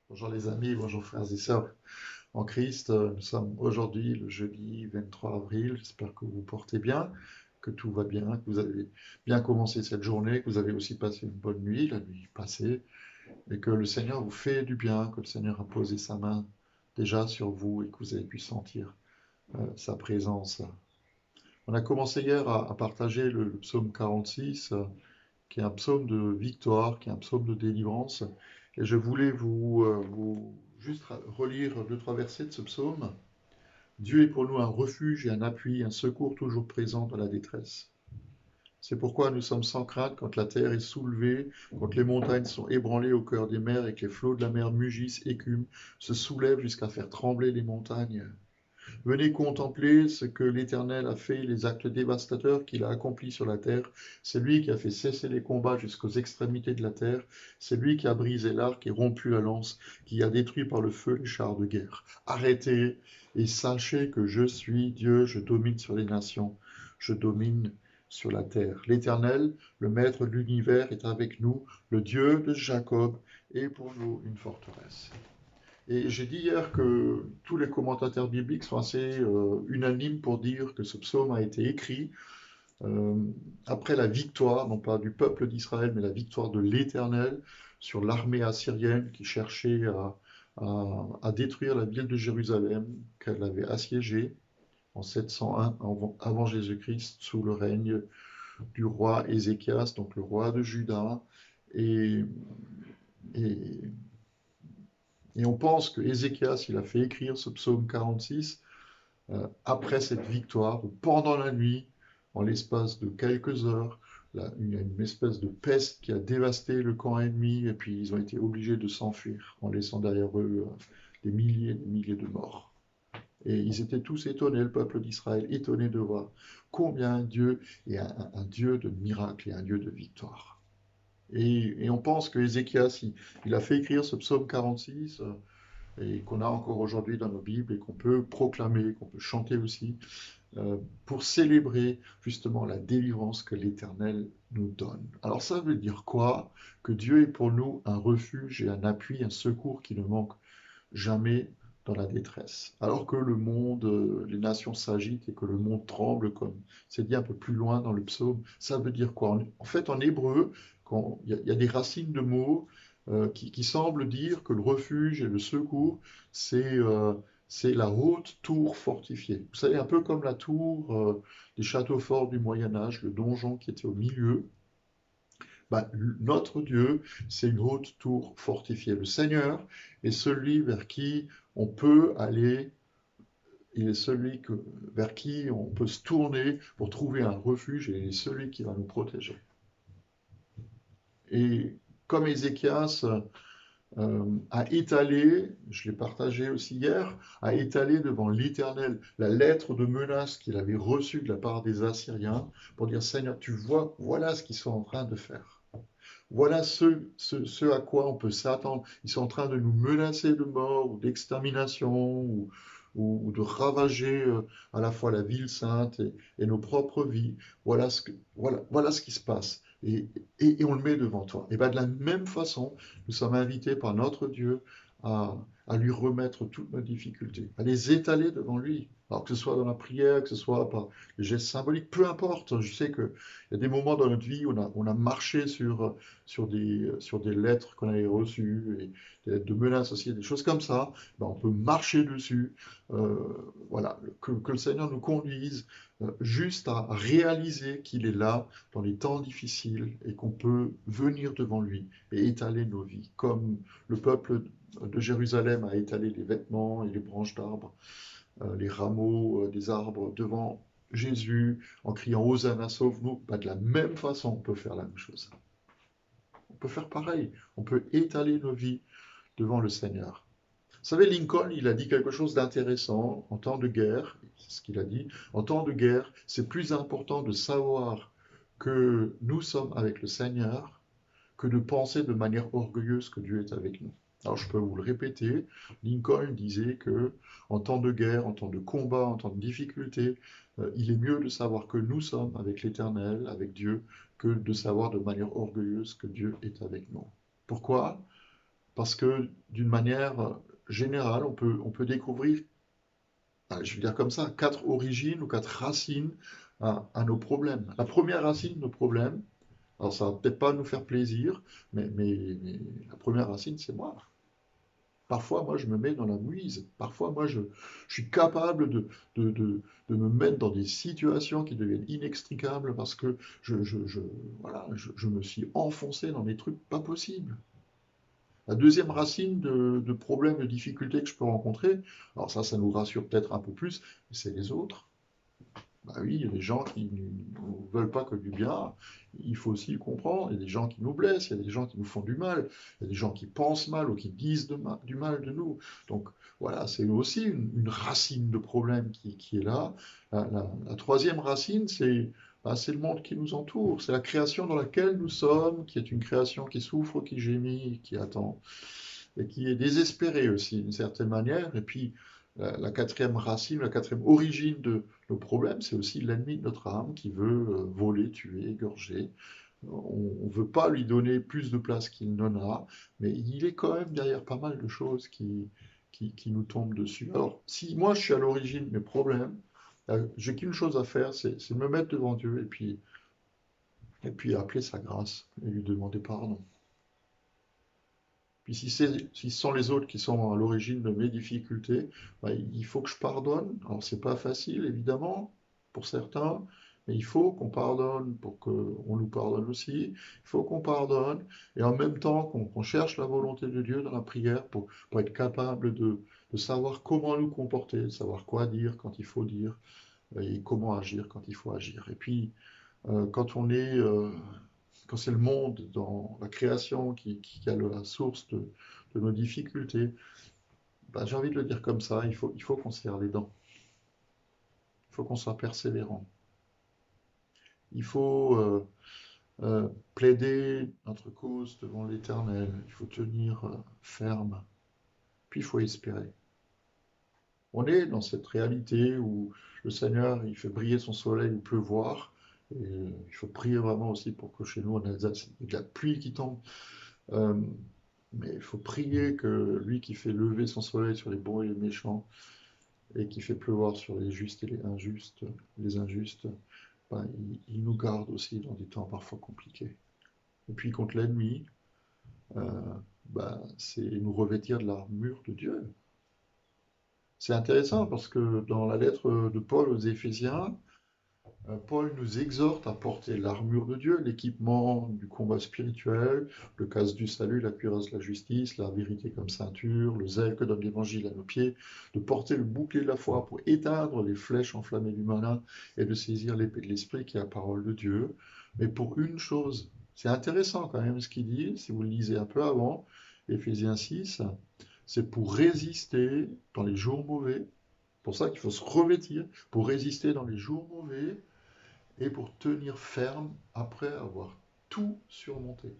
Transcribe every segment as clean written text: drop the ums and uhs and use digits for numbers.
Bonjour les amis, bonjour frères et sœurs en Christ. Nous sommes aujourd'hui le jeudi 23 avril. J'espère que vous vous portez bien, que tout va bien, que vous avez bien commencé cette journée, que vous avez aussi passé une bonne nuit, la nuit passée, et que le Seigneur vous fait du bien, que le Seigneur a posé sa main déjà sur vous et que vous avez pu sentir sa présence. On a commencé hier à partager le psaume 46, qui est un psaume de victoire, qui est un psaume de délivrance. Et je voulais vous juste relire deux, trois versets de ce psaume. Dieu est pour nous un refuge et un appui, un secours toujours présent dans la détresse. C'est pourquoi nous sommes sans crainte quand la terre est soulevée, quand les montagnes sont ébranlées au cœur des mers et que les flots de la mer mugissent, écument, se soulèvent jusqu'à faire trembler les montagnes. Venez contempler ce que l'Éternel a fait, les actes dévastateurs qu'il a accomplis sur la terre. C'est lui qui a fait cesser les combats jusqu'aux extrémités de la terre. C'est lui qui a brisé l'arc et rompu la lance, qui a détruit par le feu les chars de guerre. Arrêtez et sachez que je suis Dieu, je domine sur les nations, je domine sur la terre. L'Éternel, le Maître de l'univers, est avec nous, le Dieu de Jacob est pour nous une forteresse. Et j'ai dit hier que tous les commentateurs bibliques sont assez unanimes pour dire que ce psaume a été écrit euh, après la victoire, non pas du peuple d'Israël, mais la victoire de l'Éternel sur l'armée assyrienne qui cherchait à détruire la ville de Jérusalem qu'elle avait assiégée en 701 avant Jésus-Christ sous le règne du roi Ézéchias, donc le roi de Juda. Et, et Et on pense que Ézéchias, il a fait écrire ce psaume 46 après cette victoire, ou pendant la nuit, en l'espace de quelques heures. Là, il y a une espèce de peste qui a dévasté le camp ennemi, et puis ils ont été obligés de s'enfuir, en laissant derrière eux des milliers de morts. Et ils étaient tous étonnés, le peuple d'Israël, étonné de voir combien Dieu est un Dieu de miracles et un Dieu de victoire. Et on pense que Ézéchias, il a fait écrire ce psaume 46 et qu'on a encore aujourd'hui dans nos Bibles et qu'on peut proclamer, qu'on peut chanter aussi, pour célébrer justement la délivrance que l'Éternel nous donne. Alors ça veut dire quoi? Que Dieu est pour nous un refuge et un appui, un secours qui ne manque jamais dans la détresse. Alors que le monde, les nations s'agitent et que le monde tremble, comme c'est dit un peu plus loin dans le psaume, ça veut dire quoi? En fait, en hébreu, il y a des racines de mots qui semblent dire que le refuge et le secours, c'est c'est la haute tour fortifiée. Vous savez, un peu comme la tour des châteaux forts du Moyen Âge, le donjon qui était au milieu. Ben, notre Dieu, c'est une haute tour fortifiée. Le Seigneur est celui vers qui on peut aller, il est celui vers qui on peut se tourner pour trouver un refuge et il est celui qui va nous protéger. Et comme Ézéchias a étalé, je l'ai partagé aussi hier, a étalé devant l'Éternel la lettre de menace qu'il avait reçue de la part des Assyriens pour dire Seigneur, tu vois, voilà ce qu'ils sont en train de faire. Voilà ce à quoi on peut s'attendre. Ils sont en train de nous menacer de mort ou d'extermination ou de ravager à la fois la ville sainte et nos propres vies. Voilà ce qui se passe. Et on le met devant toi. Et bien de la même façon, nous sommes invités par notre Dieu à, à lui remettre toutes nos difficultés, à les étaler devant lui. Alors que ce soit dans la prière, que ce soit par les gestes symboliques, peu importe. Je sais qu'il y a des moments dans notre vie où on a marché sur des lettres qu'on avait reçues, et des lettres de menaces aussi, des choses comme ça, ben, on peut marcher dessus. Euh, voilà, que le Seigneur nous conduise juste à réaliser qu'il est là dans les temps difficiles et qu'on peut venir devant lui et étaler nos vies, comme le peuple de Jérusalem a étalé les vêtements et les branches d'arbres, les rameaux des arbres devant Jésus en criant Hosanna, sauve-nous. Ben, de la même façon, on peut faire la même chose. On peut faire pareil. On peut étaler nos vies devant le Seigneur. Vous savez, Lincoln, il a dit quelque chose d'intéressant en temps de guerre. C'est ce qu'il a dit. En temps de guerre, c'est plus important de savoir que nous sommes avec le Seigneur que de penser de manière orgueilleuse que Dieu est avec nous. Alors je peux vous le répéter, Lincoln disait que en temps de guerre, en temps de combat, en temps de difficulté, il est mieux de savoir que nous sommes avec l'Éternel, avec Dieu, que de savoir de manière orgueilleuse que Dieu est avec nous. Pourquoi? parce que d'une manière générale, on peut découvrir, je vais dire comme ça, 4 origines ou 4 racines à nos problèmes. La première racine de nos problèmes, alors ça va peut-être pas nous faire plaisir, mais la première racine, c'est moi. Parfois, moi, je me mets dans la mouise. Parfois, moi, je suis capable de me mettre dans des situations qui deviennent inextricables parce que voilà, je me suis enfoncé dans des trucs pas possibles. La deuxième racine de problèmes, de difficultés que je peux rencontrer, alors ça nous rassure peut-être un peu plus, c'est les autres. Bah oui, il y a des gens qui ne veulent pas que du bien, il faut aussi le comprendre. Il y a des gens qui nous blessent, il y a des gens qui nous font du mal, il y a des gens qui pensent mal ou qui disent du mal de nous. Donc voilà, c'est aussi une racine de problème qui est là. La troisième racine, c'est le monde qui nous entoure, c'est la création dans laquelle nous sommes, qui est une création qui souffre, qui gémit, qui attend et qui est désespéré aussi d'une certaine manière. Et puis la quatrième racine, la quatrième origine de nos problèmes, c'est aussi l'ennemi de notre âme qui veut voler, tuer, égorger. On ne veut pas lui donner plus de place qu'il n'en a, mais il est quand même derrière pas mal de choses qui nous tombent dessus. Alors, si moi je suis à l'origine de mes problèmes, j'ai qu'une chose à faire, c'est me mettre devant Dieu et puis appeler sa grâce et lui demander pardon. Puis si ce sont les autres qui sont à l'origine de mes difficultés, bah, il faut que je pardonne. Alors c'est pas facile, évidemment, pour certains, mais il faut qu'on pardonne pour qu'on nous pardonne aussi. Il faut qu'on pardonne et en même temps qu'on cherche la volonté de Dieu dans la prière pour être capable de savoir comment nous comporter, de savoir quoi dire quand il faut dire et comment agir quand il faut agir. Et puis, quand quand c'est le monde dans la création qui a la source de nos difficultés, bah, j'ai envie de le dire comme ça, il faut qu'on serre les dents, il faut qu'on soit persévérant, il faut plaider notre cause devant l'Éternel, il faut tenir ferme, puis il faut espérer. On est dans cette réalité où le Seigneur, il fait briller son soleil ou pleuvoir, et il faut prier vraiment aussi pour que chez nous en Alsace, il y ait de la pluie qui tombe. Euh, mais il faut prier que lui qui fait lever son soleil sur les bons et les méchants, et qui fait pleuvoir sur les justes et les injustes, ben, il nous garde aussi dans des temps parfois compliqués. Et puis contre l'ennemi, euh, ben, c'est nous revêtir de l'armure de Dieu. C'est intéressant parce que dans la lettre de Paul aux Éphésiens, Paul nous exhorte à porter l'armure de Dieu, l'équipement du combat spirituel, le casque du salut, la cuirasse de la justice, la vérité comme ceinture, le zèle que donne l'évangile à nos pieds, de porter le bouclier de la foi pour éteindre les flèches enflammées du malin et de saisir l'épée de l'esprit qui est la parole de Dieu. Mais pour une chose, c'est intéressant quand même ce qu'il dit, si vous le lisez un peu avant, Éphésiens 6, c'est pour résister dans les jours mauvais. Pour ça qu'il faut se revêtir, pour résister dans les jours mauvais et pour tenir ferme après avoir tout surmonté.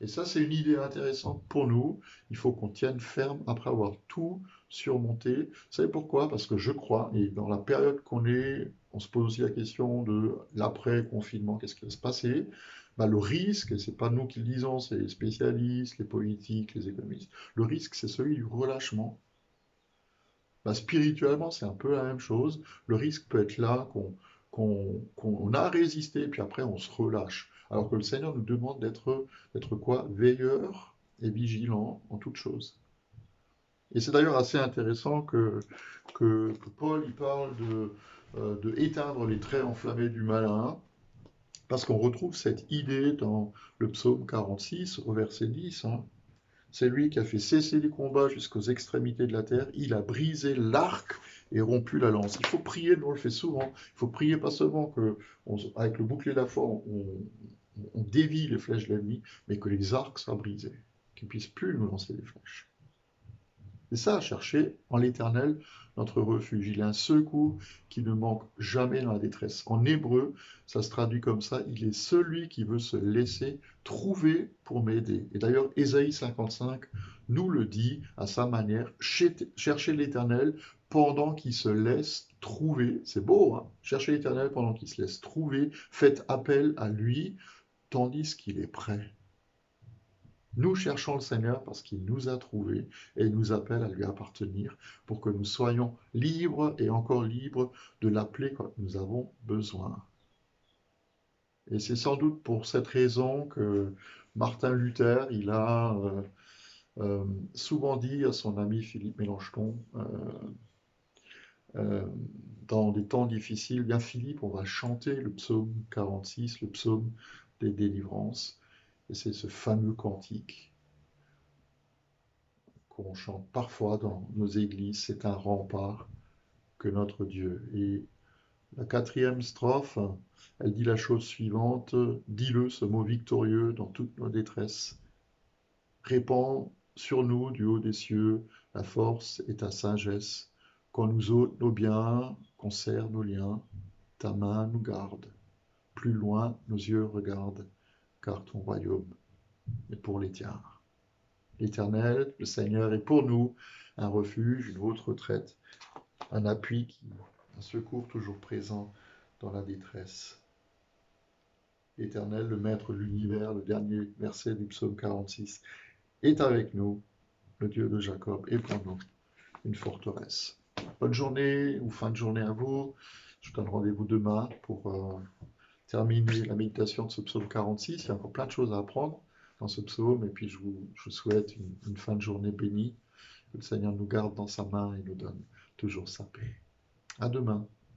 Et ça, c'est une idée intéressante pour nous. Il faut qu'on tienne ferme après avoir tout surmonté. Vous savez pourquoi? Parce que je crois, et dans la période qu'on est, on se pose aussi la question de l'après-confinement, qu'est-ce qui va se passer? Bah, le risque, et ce n'est pas nous qui le disons, c'est les spécialistes, les politiques, les économistes, le risque, c'est celui du relâchement. Bah, spirituellement, c'est un peu la même chose. Le risque peut être là qu'on a résisté, puis après on se relâche. Alors que le Seigneur nous demande d'être quoi? Veilleur et vigilant en toutes choses. Et c'est d'ailleurs assez intéressant que Paul il parle de éteindre les traits enflammés du malin, parce qu'on retrouve cette idée dans le psaume 46 au verset 10. Hein. C'est lui qui a fait cesser les combats jusqu'aux extrémités de la terre. Il a brisé l'arc et rompu la lance. Il faut prier, nous on le fait souvent. Il faut prier pas seulement que, avec le bouclier de la foi, on dévie les flèches de l'ennemi, mais que les arcs soient brisés, qu'ils ne puissent plus nous lancer des flèches. C'est ça, chercher en l'Éternel notre refuge. Il est un secours qui ne manque jamais dans la détresse. En hébreu, ça se traduit comme ça, il est celui qui veut se laisser trouver pour m'aider. Et d'ailleurs, Ésaïe 55 nous le dit à sa manière, cherchez l'Éternel pendant qu'il se laisse trouver. C'est beau, hein? Cherchez l'Éternel pendant qu'il se laisse trouver. Faites appel à lui tandis qu'il est prêt. Nous cherchons le Seigneur parce qu'il nous a trouvés et il nous appelle à lui appartenir pour que nous soyons libres et encore libres de l'appeler quand nous avons besoin. Et c'est sans doute pour cette raison que Martin Luther, il a euh, souvent dit à son ami Philippe Mélenchon, euh, dans des temps difficiles, bien Philippe, on va chanter le psaume 46, le psaume des délivrances. Et c'est ce fameux cantique qu'on chante parfois dans nos églises. C'est un rempart que notre Dieu. Et la quatrième strophe, elle dit la chose suivante, dis-le, ce mot victorieux dans toutes nos détresses. Répands sur nous du haut des cieux la force et ta sagesse. Qu'on nous ôte nos biens, qu'on serre nos liens, ta main nous garde. Plus loin nos yeux regardent, car ton royaume est pour les tiens. L'Éternel, le Seigneur est pour nous un refuge, une haute retraite, un appui, un secours toujours présent dans la détresse. L'Éternel, le Maître de l'univers, le dernier verset du psaume 46, est avec nous. Le Dieu de Jacob est pour nous une forteresse. Bonne journée ou fin de journée à vous. Je vous donne rendez-vous demain pour terminer la méditation de ce psaume 46. Il y a encore plein de choses à apprendre dans ce psaume. Et puis je vous souhaite une fin de journée bénie. Que le Seigneur nous garde dans sa main et nous donne toujours sa paix. À demain.